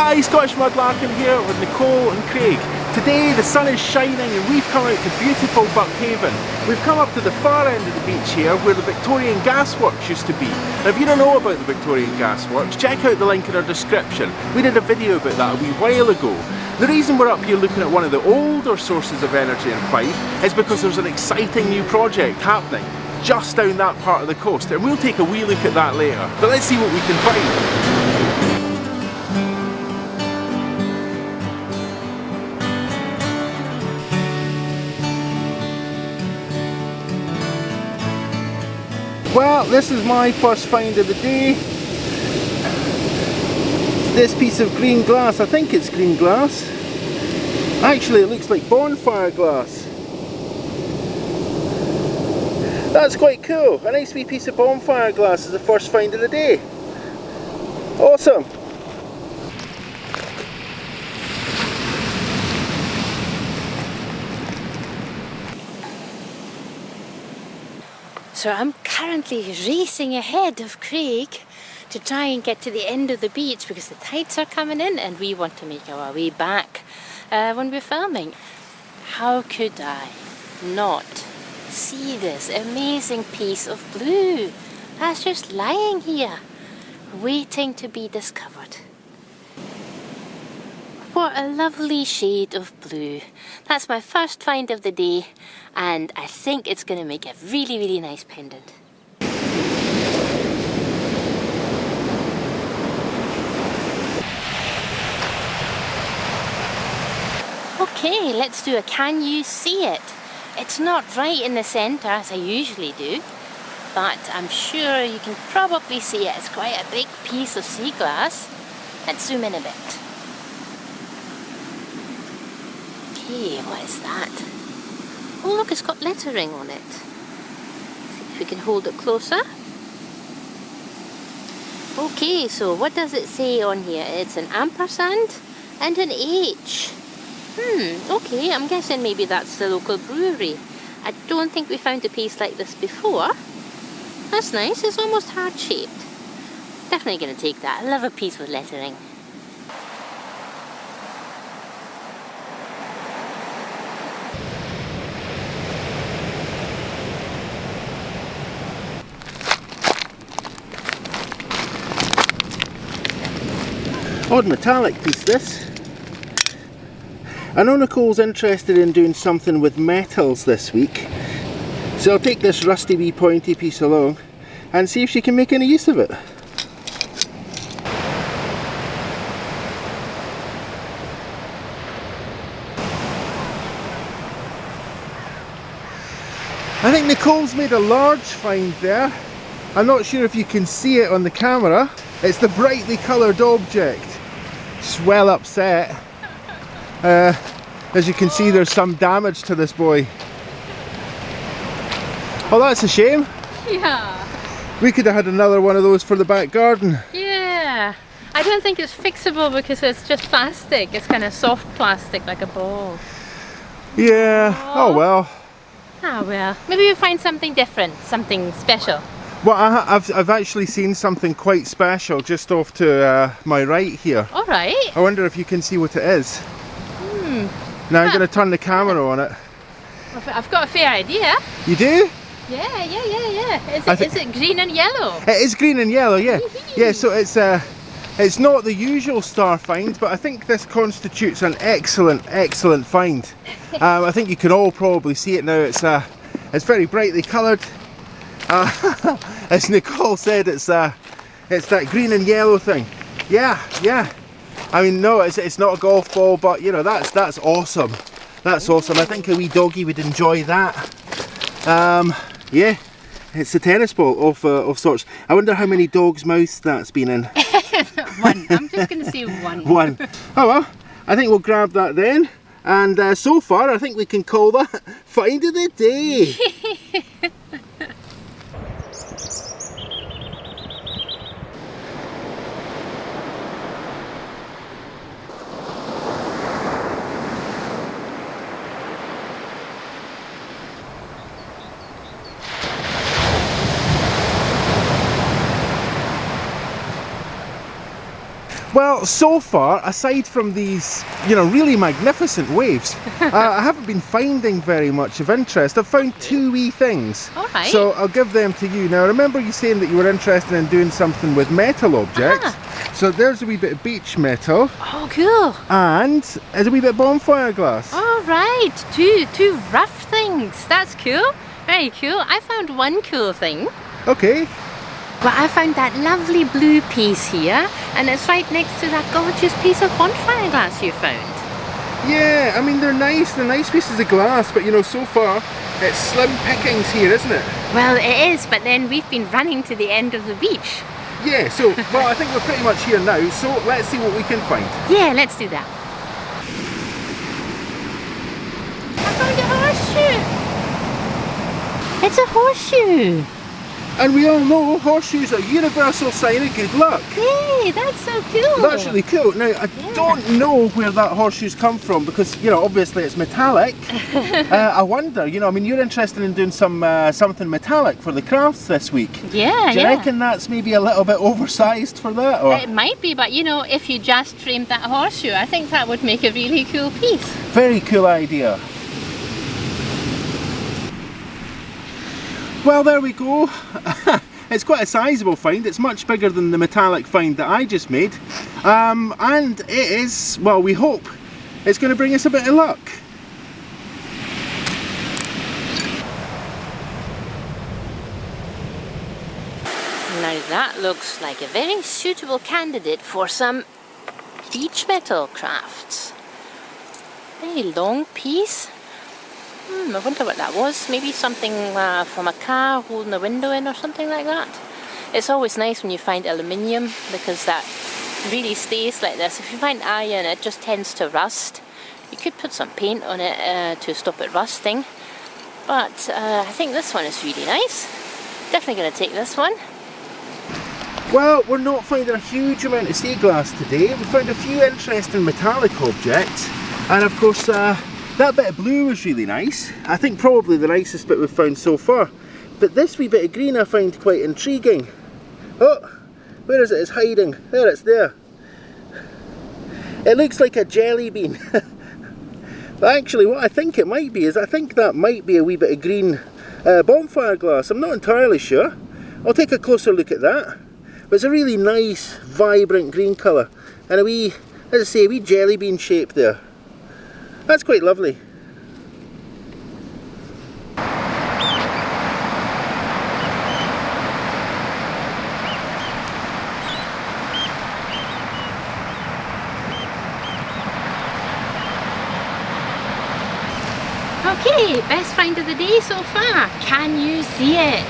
Hi, Scottish Mudlarking here with Nicole and Craig. Today the sun is shining and we've come out to beautiful Buckhaven. We've come up to the far end of the beach here where the Victorian gasworks used to be. Now if you don't know about the Victorian gasworks, check out the link in our description. We did a video about that a wee while ago. The reason we're up here looking at one of the older sources of energy in Fife is because there's an exciting new project happening just down that part of the coast, and we'll take a wee look at that later. But let's see what we can find. Well, this is my first find of the day. This piece of green glass, I think it's green glass. Actually, it looks like bonfire glass. That's quite cool. A nice wee piece of bonfire glass is the first find of the day. Awesome. So I'm currently racing ahead of Craig to try and get to the end of the beach because the tides are coming in and we want to make our way back when we're filming. How could I not see this amazing piece of blue that's just lying here waiting to be discovered? What a lovely shade of blue. That's my first find of the day and I think it's going to make a really, really nice pendant. Okay, let's do a can you see it? It's not right in the centre as I usually do, but I'm sure you can probably see it. It's quite a big piece of sea glass. Let's zoom in a bit. Okay, what is that? Oh look, it's got lettering on it. See if we can hold it closer. Okay, so what does it say on here? It's an ampersand and an H. Okay, I'm guessing maybe that's the local brewery. I don't think we found a piece like this before. That's nice, it's almost heart-shaped. Definitely going to take that. I love a piece with lettering. Odd metallic piece this. I know Nicole's interested in doing something with metals this week, so I'll take this rusty wee pointy piece along and see if she can make any use of it. I think Nicole's made a large find there. I'm not sure if you can see it on the camera. It's the brightly coloured object. She's well upset. As you can see, there's some damage to this boy. Oh, that's a shame. Yeah. We could have had another one of those for the back garden. Yeah. I don't think it's fixable because it's just plastic. It's kind of soft plastic, like a ball. Yeah. Oh well. Ah well. Maybe we'll find something different, something special. Well, I've actually seen something quite special just off to my right here. All right. I wonder if you can see what it is. Now I'm going to turn the camera on it. I've got a fair idea. You do? Yeah. Is it green and yellow? It is green and yellow, yeah. Yeah, so it's not the usual star find, but I think this constitutes an excellent find. I think you can all probably see it now. It's very brightly coloured. As Nicole said, it's that green and yellow thing. Yeah. I mean, no, it's not a golf ball, but you know, that's awesome. That's awesome. I think a wee doggy would enjoy that. Yeah, it's a tennis ball of sorts. I wonder how many dogs' mouths that's been in. One. I'm just going to say one. One. Oh well, I think we'll grab that then. And so far, I think we can call that find of the day. Well, so far, aside from these, you know, really magnificent waves, I haven't been finding very much of interest. I've found two wee things. All right. So I'll give them to you. Now, I remember you saying that you were interested in doing something with metal objects. So there's a wee bit of beach metal. Oh, cool. And there's a wee bit of bonfire glass. All right. Two rough things. That's cool. Very cool. I found one cool thing. Okay. Well, I found that lovely blue piece here, and it's right next to that gorgeous piece of bonfire glass you found. Yeah, I mean, they're nice pieces of glass, but you know, so far, it's slim pickings here, isn't it? Well, it is, but then we've been running to the end of the beach. Yeah, so, well, I think we're pretty much here now, so let's see what we can find. Yeah, let's do that. I found a horseshoe! It's a horseshoe! And we all know horseshoes are a universal sign of good luck. Hey, that's so cool! That's really cool. Now, I don't know where that horseshoe's come from because, you know, obviously it's metallic. I wonder, you know, I mean, you're interested in doing something metallic for the crafts this week. Yeah, Do you reckon that's maybe a little bit oversized for that? Or? It might be, but you know, if you just framed that horseshoe, I think that would make a really cool piece. Very cool idea. Well, there we go. It's quite a sizable find. It's much bigger than the metallic find that I just made. And it is, well, we hope it's going to bring us a bit of luck. Now that looks like a very suitable candidate for some beach metal crafts. Very long piece. I wonder what that was. Maybe something from a car holding a window in or something like that. It's always nice when you find aluminium because that really stays like this. If you find iron, it just tends to rust. You could put some paint on it to stop it rusting. But I think this one is really nice. Definitely going to take this one. Well, we're not finding a huge amount of sea glass today. We found a few interesting metallic objects. And of course, that bit of blue was really nice. I think probably the nicest bit we've found so far. But this wee bit of green I find quite intriguing. Oh, where is it? It's hiding. There, it's there. It looks like a jelly bean. But actually what I think it might be is I think that might be a wee bit of green bonfire glass. I'm not entirely sure. I'll take a closer look at that. But it's a really nice, vibrant green colour. And a wee, as I say, a wee jelly bean shape there. That's quite lovely. Okay, best find of the day so far. Can you see it?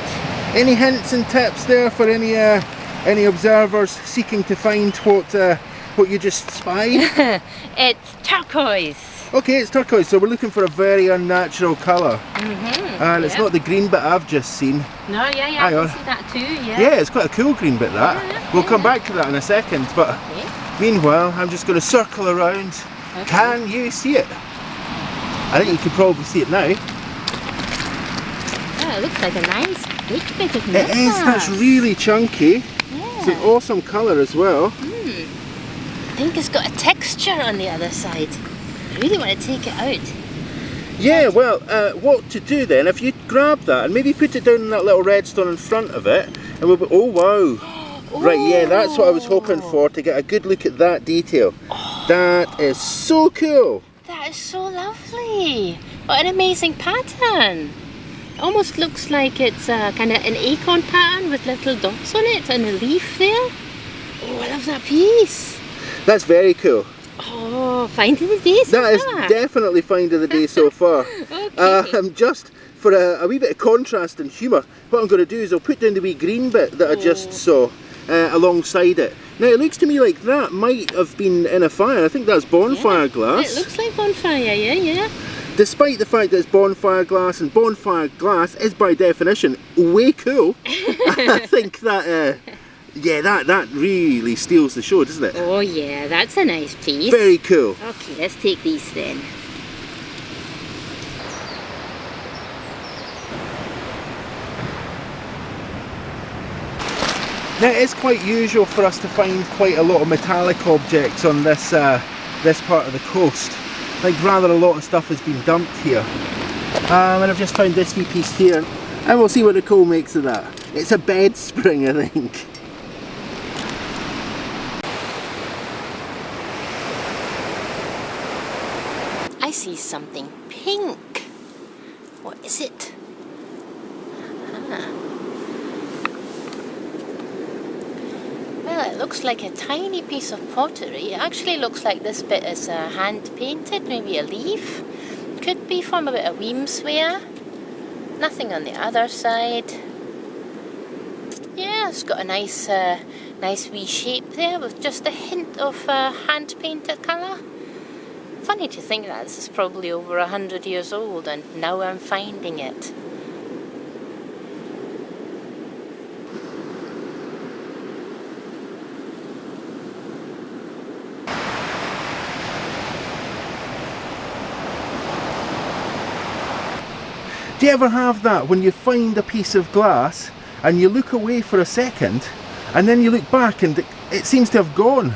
Any hints and tips there for any observers seeking to find what you just spied? It's turquoise. Okay, it's turquoise, so we're looking for a very unnatural colour. And it's not the green bit I've just seen. No, yeah, I can see that too, yeah. Yeah, it's quite a cool green bit, that. We'll come back to that in a second, but meanwhile, I'm just going to circle around. Okay. Can you see it? I think you can probably see it now. Oh, it looks like a nice big bit of metal. It is, that's really chunky. Yeah. It's an awesome colour as well. I think it's got a texture on the other side. I really want to take it out. Yeah, well, what to do then, if you grab that and maybe put it down in that little redstone in front of it, and we'll be, oh wow. Right, yeah, that's what I was hoping for, to get a good look at that detail. That is so cool. That is so lovely. What an amazing pattern. It almost looks like it's kind of an acorn pattern with little dots on it and a leaf there. Oh, I love that piece. That's very cool. Oh, find of the day so far. That is definitely find of the day so far. Okay. Just for a wee bit of contrast and humour, what I'm going to do is I'll put down the wee green bit that I just saw alongside it. Now it looks to me like that might have been in a fire. I think that's bonfire glass. It looks like bonfire, yeah. Despite the fact that it's bonfire glass, and bonfire glass is by definition way cool, I think that, yeah, that really steals the show, doesn't it? Oh yeah, that's a nice piece. Very cool. Okay, let's take these then. Now it is quite usual for us to find quite a lot of metallic objects on this this part of the coast. Like rather a lot of stuff has been dumped here. And I've just found this wee piece here. And we'll see what Nicole makes of that. It's a bed spring, I think. I see something pink. What is it? Well, it looks like a tiny piece of pottery. It actually looks like this bit is hand painted, maybe a leaf. Could be from a bit of weamsware. Nothing on the other side. Yeah, it's got a nice wee shape there with just a hint of hand painted colour. Funny to think that this is probably over 100 years old and now I'm finding it. Do you ever have that when you find a piece of glass and you look away for a second and then you look back and it seems to have gone?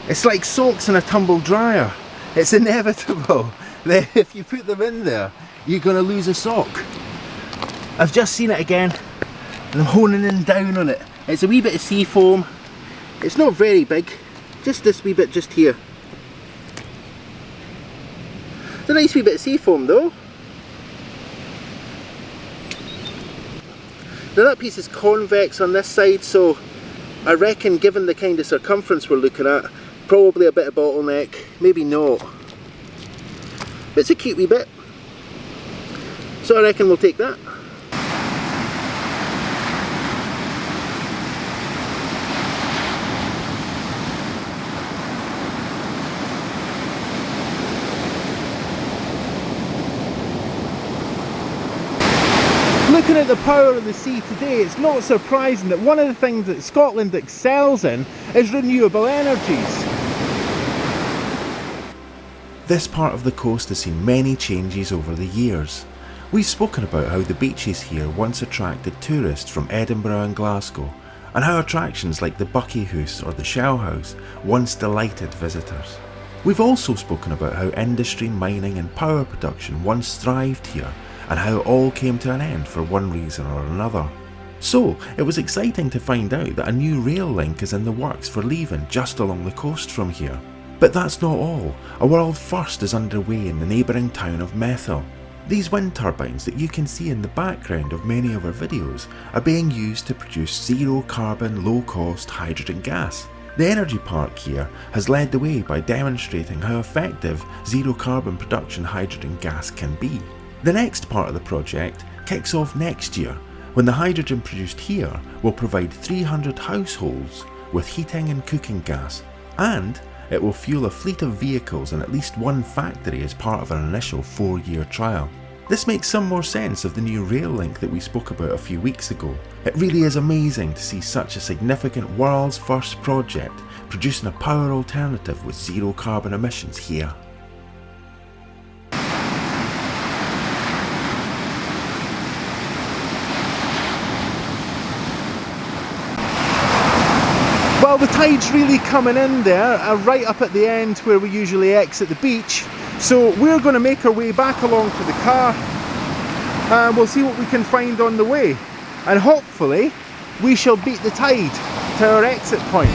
It's like socks in a tumble dryer. It's inevitable that if you put them in there, you're going to lose a sock. I've just seen it again and I'm honing in down on it. It's a wee bit of sea foam. It's not very big, just this wee bit just here. It's a nice wee bit of sea foam though. Now that piece is convex on this side, so I reckon given the kind of circumference we're looking at, probably a bit of bottleneck, maybe not. But it's a cute wee bit. So I reckon we'll take that. Looking at the power of the sea today, it's not surprising that one of the things that Scotland excels in is renewable energies. This part of the coast has seen many changes over the years. We've spoken about how the beaches here once attracted tourists from Edinburgh and Glasgow, and how attractions like the Buckhaven or the Shell House once delighted visitors. We've also spoken about how industry, mining and power production once thrived here, and how it all came to an end for one reason or another. So it was exciting to find out that a new rail link is in the works for leaving just along the coast from here. But that's not all. A world first is underway in the neighbouring town of Methil. These wind turbines that you can see in the background of many of our videos are being used to produce zero carbon, low cost hydrogen gas. The energy park here has led the way by demonstrating how effective zero carbon production hydrogen gas can be. The next part of the project kicks off next year, when the hydrogen produced here will provide 300 households with heating and cooking gas, and it will fuel a fleet of vehicles in at least one factory as part of an initial 4-year trial. This makes some more sense of the new rail link that we spoke about a few weeks ago. It really is amazing to see such a significant world's first project producing a power alternative with zero carbon emissions here. Well, the tide's really coming in there, right up at the end where we usually exit the beach. So we're going to make our way back along to the car and we'll see what we can find on the way. And hopefully we shall beat the tide to our exit point.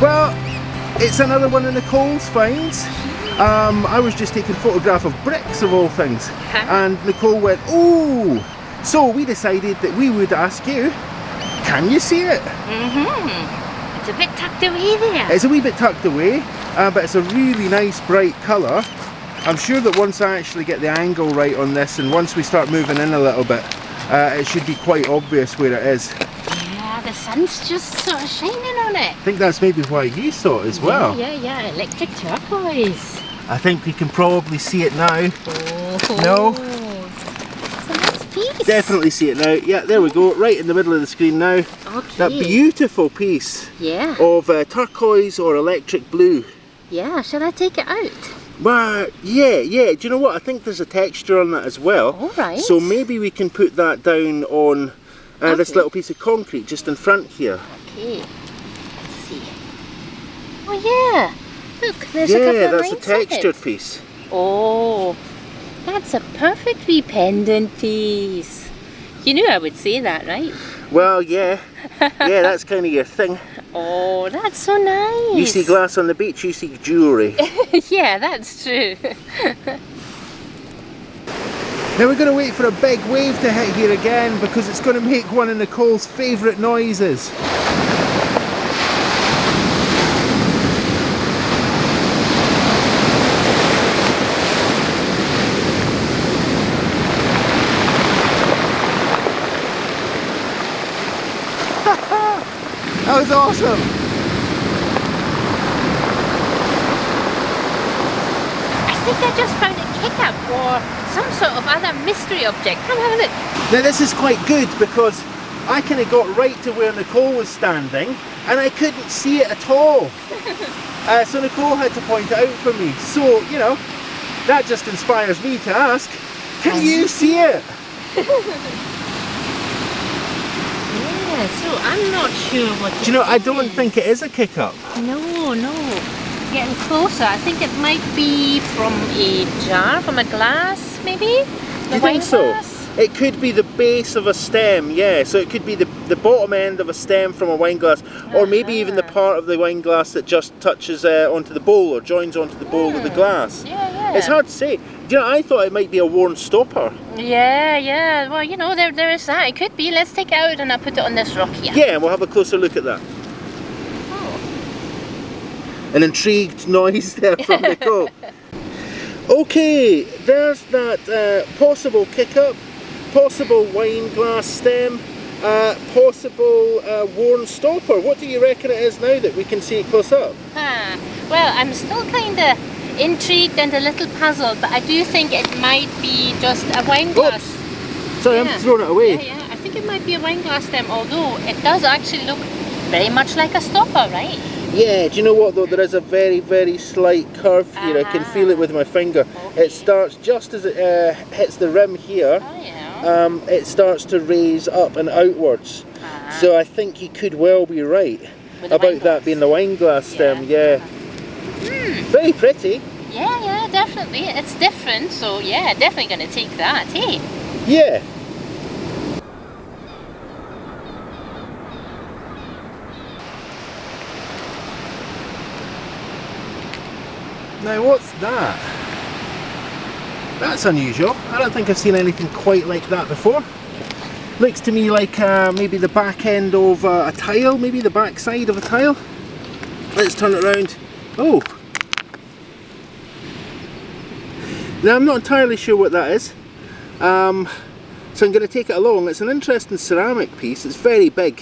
Well, it's another one of Nicole's finds. I was just taking a photograph of bricks of all things, and Nicole went, "Oh!" So we decided that we would ask you, can you see it? It's a bit tucked away there. It's a wee bit tucked away, but it's a really nice bright colour. I'm sure that once I actually get the angle right on this, and once we start moving in a little bit, it should be quite obvious where it is. Yeah, the sun's just sort of shining on it. I think that's maybe why you saw it as well. Yeah, electric turquoise. I think we can probably see it now. Oh. No? It's a nice piece. Definitely see it now. Yeah, there we go, right in the middle of the screen now. Okay. That beautiful piece of turquoise or electric blue. Yeah, shall I take it out? Well, yeah. Do you know what? I think there's a texture on that as well. All right. So maybe we can put that down on this little piece of concrete just in front here. Okay. Let's see. Oh yeah. Look, there's a couple of that's a lines on it. textured piece. Oh, that's a perfect wee pendant piece. You knew I would say that, right? Well, yeah. Yeah, that's kind of your thing. Oh, that's so nice. You see glass on the beach, you see jewellery. Yeah, that's true. Now we're going to wait for a big wave to hit here again, because it's going to make one of Nicole's favourite noises. That was awesome! I think I just found a kick-up or some sort of other mystery object. Come have a look. Now this is quite good, because I kind of got right to where Nicole was standing and I couldn't see it at all. So Nicole had to point it out for me. So, you know, that just inspires me to ask, can you see it? Yeah, so I'm not sure what Do you know, I don't think it is a kick-up. No. Getting closer. I think it might be from a jar, from a glass, maybe? Do you think so? It could be the base of a stem, yeah. So it could be the bottom end of a stem from a wine glass, or maybe even the part of the wine glass that just touches onto the bowl or joins onto the bowl of the glass. Yeah. It's hard to say. Do you know, I thought it might be a worn stopper. Yeah. Well, you know, there is that. It could be. Let's take it out and I'll put it on this rock here. Yeah, and we'll have a closer look at that. An intrigued noise there from Nicole. Okay, there's that possible kick-up, possible wine glass stem, possible worn stopper. What do you reckon it is now that we can see it close up? Well, I'm still kind of intrigued and a little puzzled, but I do think it might be just a wine glass. Sorry, I'm throwing it away. Yeah, I think it might be a wine glass stem, although it does actually look very much like a stopper, right? Yeah, do you know what though, there is a very, very slight curve here. I can feel it with my finger. Okay. It starts just as it hits the rim here. It starts to raise up and outwards. So I think you could well be right about that being the wine glass stem, yeah. Very pretty. Yeah, definitely. It's different, so yeah, definitely going to take that, hey? Yeah. Now what's that? That's unusual. I don't think I've seen anything quite like that before. Looks to me like maybe the back end of a tile, maybe the back side of a tile. Let's turn it around. Oh! Now I'm not entirely sure what that is. So I'm going to take it along. It's an interesting ceramic piece. It's very big.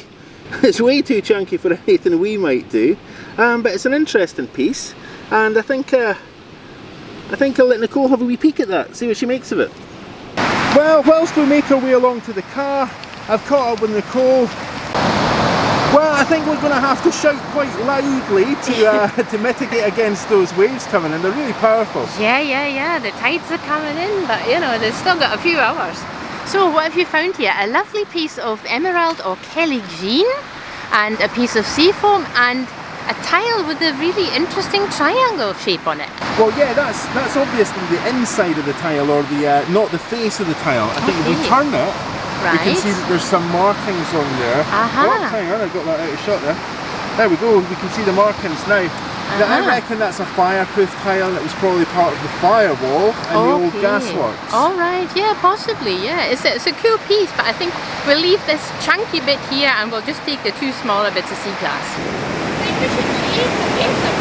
It's way too chunky for anything we might do. But it's an interesting piece. And I think I'll let Nicole have a wee peek at that, see what she makes of it. Well, whilst we make our way along to the car, I've caught up with Nicole. Well, I think we're going to have to shout quite loudly to mitigate against those waves coming in. They're really powerful. Yeah. The tides are coming in, but you know, they've still got a few hours. So what have you found here? A lovely piece of emerald or Kelly green, and a piece of seafoam, and a tile with a really interesting triangle shape on it. Well, yeah, that's obviously the inside of the tile, or the not the face of the tile. I think if we turn it, we can see that there's some markings on there. Oh, hang on, I got that out of shot there. There we go, we can see the markings now. Now, I reckon that's a fireproof tile and it was probably part of the firewall and the old gasworks. Alright, yeah, possibly, yeah. It's a cool piece, but I think we'll leave this chunky bit here and we'll just take the two smaller bits of sea glass. I think we should leave the base of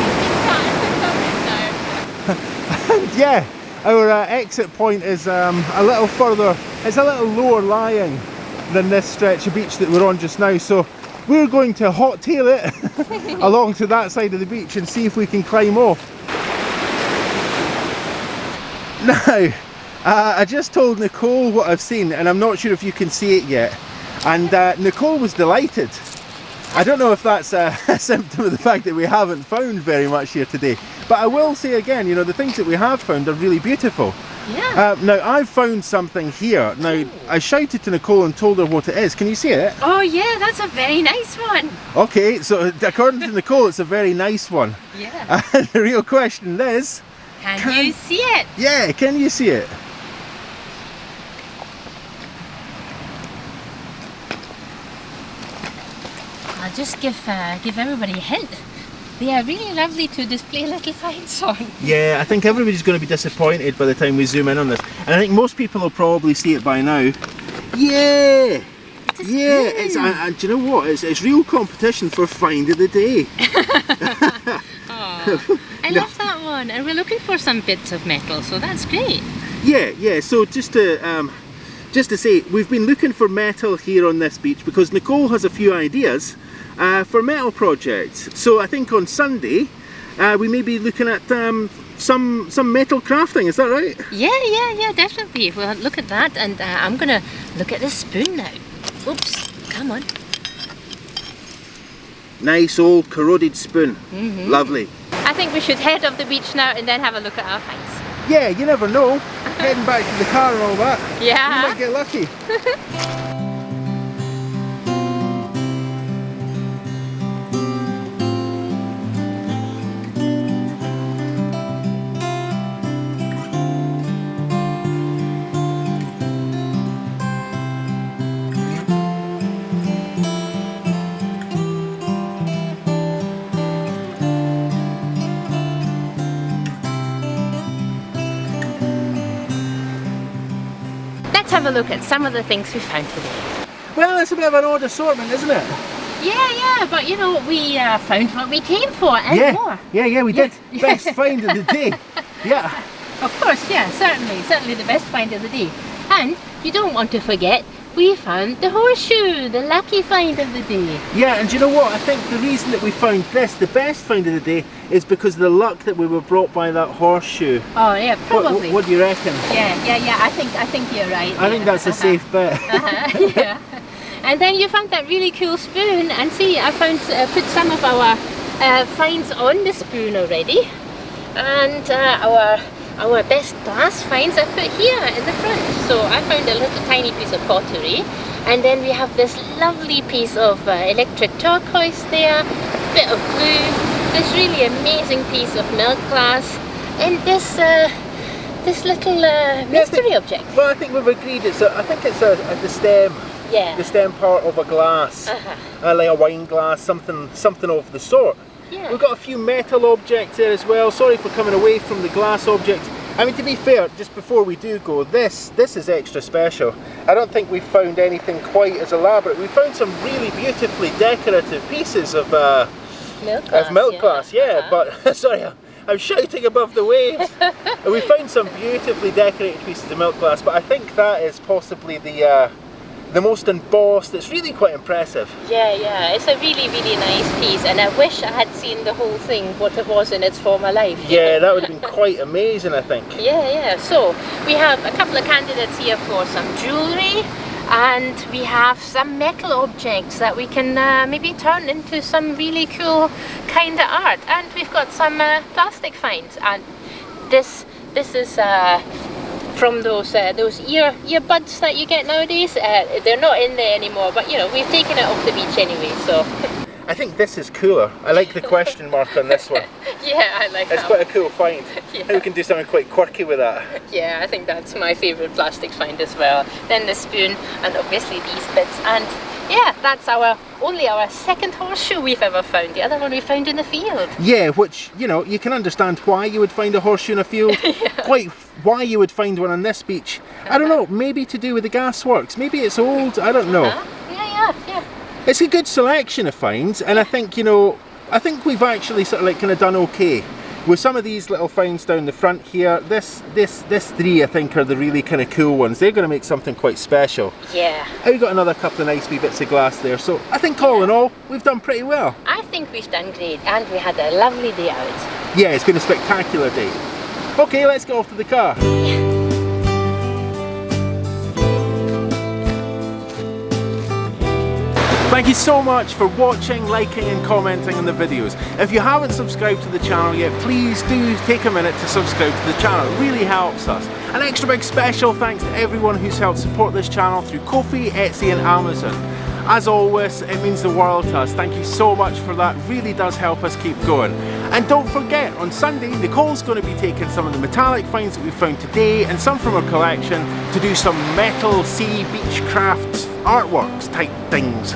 the now. Yeah, our exit point is a little further, it's a little lower lying than this stretch of beach that we're on just now, so we're going to hot tail it along to that side of the beach and see if we can climb off. Now, I just told Nicole what I've seen and I'm not sure if you can see it yet, and Nicole was delighted. I don't know if that's a symptom of the fact that we haven't found very much here today, but I will say again, you know, the things that we have found are really beautiful. Yeah. Now I've found something here. Now I shouted to Nicole and told her what it is. Can you see it? Oh yeah, that's a very nice one. Okay, so according to Nicole, it's a very nice one. Yeah. The real question is, can you see it? Yeah, can you see it? I'll just give everybody a hint. They are really lovely to display little signs on. Yeah, I think everybody's going to be disappointed by the time we zoom in on this. And I think most people will probably see it by now. Yeah! Yeah, it's, and do you know what? It's real competition for find of the day. I love that one. And we're looking for some bits of metal, so that's great. Yeah, so just to say, we've been looking for metal here on this beach because Nicole has a few ideas for metal projects. So I think on Sunday we may be looking at some metal crafting, is that right? Yeah, definitely. We'll look at that, and I'm gonna look at this spoon now. Oops, come on. Nice old corroded spoon. Lovely. I think we should head off the beach now and then have a look at our finds. Yeah, you never know. Heading back to the car and all that. Yeah. You might get lucky. Let's have a look at some of the things we found today. Well, it's a bit of an odd assortment, isn't it? Yeah, but you know, we found what we came for and more. Yeah, we did. Best find of the day. Yeah. Of course, yeah, certainly the best find of the day. And you don't want to forget, we found the horseshoe, the lucky find of the day. Yeah, and do you know what? I think the reason that we found this, the best find of the day, is because of the luck that we were brought by that horseshoe. Oh yeah, probably. What do you reckon? Yeah, I think you're right. I think that's a safe bet. Yeah. And then you found that really cool spoon, and see, I found put some of our finds on the spoon already, and our best glass finds I put here in the front. So I found a little tiny piece of pottery, and then we have this lovely piece of electric turquoise there, bit of blue, this really amazing piece of milk glass, and this little mystery object. Well, I think we've agreed. I think it's the stem. Yeah. The stem part of a glass, like a wine glass, something of the sort. Yeah. We've got a few metal objects there as well. Sorry for coming away from the glass objects. I mean, to be fair, just before we do go, this is extra special. I don't think we've found anything quite as elaborate. We found some really beautifully decorative pieces of milk glass. Yeah, but sorry, I'm shouting above the waves. We found some beautifully decorated pieces of milk glass, but I think that is possibly the most embossed. It's really quite impressive. Yeah, it's a really nice piece, and I wish I had seen the whole thing, what it was in its former life. Yeah, that would have been quite amazing, I think. Yeah, so we have a couple of candidates here for some jewellery, and we have some metal objects that we can maybe turn into some really cool kind of art, and we've got some plastic finds, and this is from those earbuds that you get nowadays. They're not in there anymore, but you know, we've taken it off the beach anyway, so. I think this is cooler. I like the question mark on this one. Yeah, I like that. It's quite a cool find. Yeah. We can do something quite quirky with that. Yeah, I think that's my favourite plastic find as well. Then the spoon, and obviously these bits, and Yeah, that's only our second horseshoe we've ever found. The other one we found in the field. Yeah, which, you know, you can understand why you would find a horseshoe in a field. Quite why you would find one on this beach. I don't know, maybe to do with the gasworks. Maybe it's old, I don't know. Yeah. It's a good selection of finds, and I think, you know, I think we've actually sort of like kind of done okay. With some of these little finds down the front here, this three I think are the really kind of cool ones. They're going to make something quite special. Yeah. And we've got another couple of nice wee bits of glass there, so I think all in all, we've done pretty well. I think we've done great, and we had a lovely day out. Yeah, it's been a spectacular day. Okay, let's get off to the car. Thank you so much for watching, liking and commenting on the videos. If you haven't subscribed to the channel yet, please do take a minute to subscribe to the channel. It really helps us. An extra big special thanks to everyone who's helped support this channel through Ko-fi, Etsy and Amazon. As always, it means the world to us. Thank you so much for that. It really does help us keep going. And don't forget, on Sunday, Nicole's going to be taking some of the metallic finds that we found today and some from her collection to do some metal sea beach crafts artworks type things.